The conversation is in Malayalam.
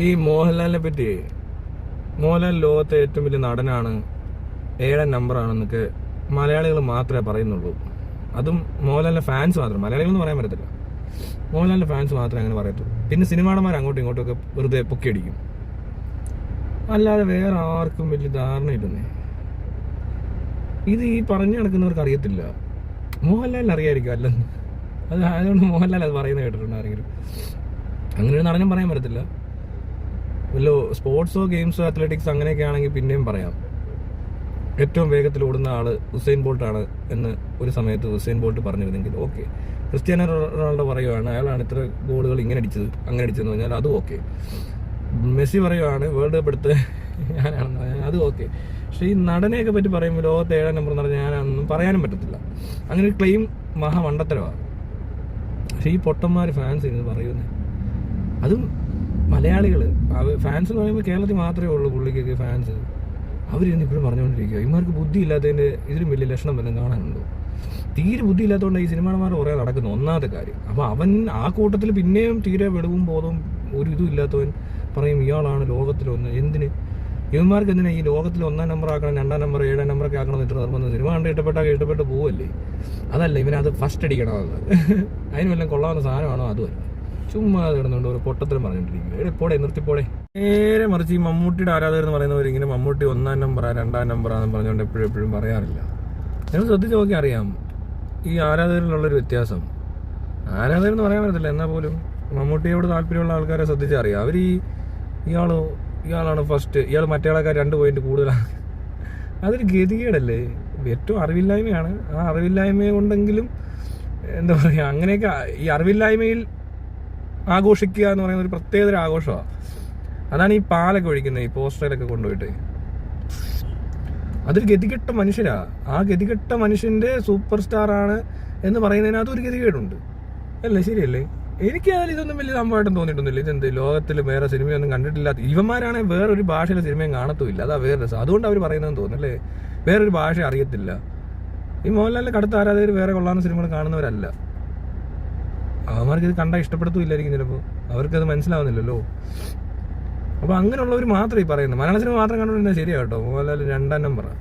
ഈ മോഹൻലാലിനെ പറ്റി, മോഹൻലാൽ ലോകത്തെ ഏറ്റവും വലിയ നടനാണ്, 7 നമ്പറാണെന്നൊക്കെ മലയാളികൾ മാത്രമേ പറയുന്നുള്ളൂ. അതും മോഹൻലാലിന്റെ ഫാൻസ് മാത്രം, മലയാളികളെന്ന് പറയാൻ പറ്റത്തില്ല. മോഹൻലാലിന്റെ ഫാൻസ് മാത്രമേ അങ്ങനെ പറയത്തുള്ളൂ. പിന്നെ സിനിമാടന്മാർ അങ്ങോട്ടും ഇങ്ങോട്ടും ഒക്കെ വെറുതെ പൊക്കിയടിക്കും, അല്ലാതെ വേറെ ആർക്കും വലിയ ധാരണയില്ലെന്നേ. ഇത് ഈ പറഞ്ഞു നടക്കുന്നവർക്ക് അറിയത്തില്ല. മോഹൻലാലിന് അറിയായിരിക്കും അല്ലെന്ന്. അത് അതുകൊണ്ട് മോഹൻലാൽ അത് പറയുന്നത് കേട്ടിട്ടുണ്ട് ആരെങ്കിലും? അങ്ങനെ ഒരു നടനും പറയാൻ പറ്റത്തില്ല. വല്ലോ സ്പോർട്സോ ഗെയിംസോ അത്ലറ്റിക്സ് അങ്ങനെയൊക്കെ ആണെങ്കിൽ പിന്നെയും പറയാം. ഏറ്റവും വേഗത്തിൽ ഓടുന്ന ആള് ഉസൈൻ ബോൾട്ടാണ് എന്ന് ഒരു സമയത്ത് ഉസൈൻ ബോൾട്ട് പറഞ്ഞിരുന്നെങ്കിൽ ഓക്കെ. ക്രിസ്ത്യാനോ റൊണാൾഡോ പറയുവാണ് അയാളാണ് ഇത്ര ഗോളുകൾ ഇങ്ങനെ അടിച്ചത് അങ്ങനെ അടിച്ചതെന്ന് പറഞ്ഞാൽ അതും ഓക്കെ. മെസ്സി പറയുവാണ് വേൾഡ് കപ്പ് എടുത്ത് ഞാനാണെന്ന് പറഞ്ഞാൽ അതും ഓക്കെ. പക്ഷെ ഈ നടനെയൊക്കെ പറ്റി പറയുമ്പോൾ ലോകത്തെ 7 നമ്പർ എന്ന് പറഞ്ഞാൽ ഞാനൊന്നും പറയാനും പറ്റത്തില്ല. അങ്ങനെ ഒരു ക്ലെയിം മഹാമണ്ടത്തരമാണ്. പക്ഷെ ഈ പൊട്ടന്മാർ ഫാൻസ് ഇരുന്ന് പറയുന്നത്, അതും മലയാളികൾ ഫാൻസ് എന്ന് പറയുമ്പോൾ കേരളത്തിൽ മാത്രമേ ഉള്ളൂ പുള്ളിക്കൊക്കെ ഫാൻസ്. അവരിന്ന് ഇപ്പോഴും പറഞ്ഞുകൊണ്ടിരിക്കുക. ഇവർക്ക് ബുദ്ധി ഇല്ലാത്തതിൻ്റെ ഇതിലും വലിയ ലക്ഷണം വല്ലതും കാണാനുണ്ടോ? തീരെ ബുദ്ധി ഇല്ലാത്തതുകൊണ്ട് ഈ സിനിമാടന്മാർ കുറേ നടക്കുന്നു, ഒന്നാമത്തെ കാര്യം. അപ്പോൾ അവൻ ആ കൂട്ടത്തിൽ പിന്നെയും തീരെ വെളിവും ബോധവും ഒരു ഇതും ഇല്ലാത്തവൻ പറയും ഇയാളാണ് ലോകത്തിലൊന്ന്. എന്തിന് ഇവന്മാർക്ക് എന്തിനാ ഈ ലോകത്തിൽ 1 നമ്പർ ആക്കണം, 2 നമ്പർ 7 നമ്പറൊക്കെ ആക്കണം ഇത്ര നിർബന്ധം? സിനിമ കണ്ട് ഇഷ്ടപ്പെട്ട് പോവല്ലേ? അതല്ല ഇവനത് ഫസ്റ്റ് അടിക്കണമെന്ന്. അതിന് വല്ലതും കൊള്ളാവുന്ന സാധനമാണോ? അതുമല്ല, ചുമ്മാ കിടന്നുകൊണ്ട് ഒരു പൊട്ടത്തിലും പറഞ്ഞിട്ടിരിക്കും. പോടെ നിർത്തിപ്പോടെ. നേരെ മറിച്ച് ഈ മമ്മൂട്ടിയുടെ ആരാധകർ എന്ന് പറയുന്നവർ ഇങ്ങനെ മമ്മൂട്ടി 1 നമ്പറാ 2 നമ്പറാന്ന് പറഞ്ഞുകൊണ്ട് എപ്പോഴും പറയാറില്ല. നിങ്ങൾ ശ്രദ്ധിച്ച് നോക്കി അറിയാം ഈ ആരാധകരിലുള്ളൊരു വ്യത്യാസം. ആരാധകരെന്ന് പറയാൻ പറ്റത്തില്ല, എന്നാൽ പോലും മമ്മൂട്ടിയോട് താല്പര്യമുള്ള ആൾക്കാരെ ശ്രദ്ധിച്ചറിയാം. അവർ ഇയാളാണ് ഫസ്റ്റ്, ഇയാൾ മറ്റേ ആൾക്കാർ 2 പോയിന്റ് കൂടുതലാണ്. അതൊരു ഗതികേടല്ലേ? ഏറ്റവും അറിവില്ലായ്മയാണ്. ആ അറിവില്ലായ്മ കൊണ്ടെങ്കിലും എന്താ പറയുക, അങ്ങനെയൊക്കെ ഈ അറിവില്ലായ്മയിൽ ആഘോഷിക്കുക എന്ന് പറയുന്ന ഒരു പ്രത്യേകതര ആഘോഷമാണ്. അതാണ് ഈ പാലൊക്കെ ഒഴിക്കുന്നത്, ഈ പോസ്റ്ററിലൊക്കെ കൊണ്ടുപോയിട്ട്. അതൊരു ഗതികെട്ട മനുഷ്യരാ. ആ ഗതികെട്ട മനുഷ്യന്റെ സൂപ്പർ സ്റ്റാർ ആണ് എന്ന് പറയുന്നതിനകത്ത് ഒരു ഗതികേടുണ്ട് അല്ലേ? ശരിയല്ലേ? എനിക്ക് അതിൽ ഇതൊന്നും വലിയ സംഭവമായിട്ടും തോന്നിയിട്ടൊന്നുമില്ല. ഇതെന്ത് ലോകത്തിൽ വേറെ സിനിമയൊന്നും കണ്ടിട്ടില്ലാത്ത ഇവന്മാരാണെങ്കിൽ വേറൊരു ഭാഷയിലെ സിനിമയും കാണത്തുമില്ല. അതാ വേറെ രസം. അതുകൊണ്ട് അവർ പറയുന്നതെന്ന് തോന്നുന്നല്ലേ, വേറൊരു ഭാഷ അറിയത്തില്ല. ഈ മോഹൻലാലിന്റെ കടുത്ത ആരാധകർ വേറെ കൊള്ളാവുന്ന സിനിമകൾ കാണുന്നവരല്ല. അവന്മാർക്ക് ഇത് കണ്ടാൽ ഇഷ്ടപ്പെടുത്തുമില്ലായിരിക്കും ചിലപ്പോൾ, അവർക്കത് മനസ്സിലാവുന്നില്ലല്ലോ. അപ്പോൾ അങ്ങനെയുള്ളവർ മാത്രമേ ഈ പറയുന്നത്. മലയാള സിനിമ മാത്രം കണ്ടുകൊണ്ടിരുന്നാൽ ശരിയാട്ടോ. മോഹൻലാൽ 2 നമ്പറാണ്.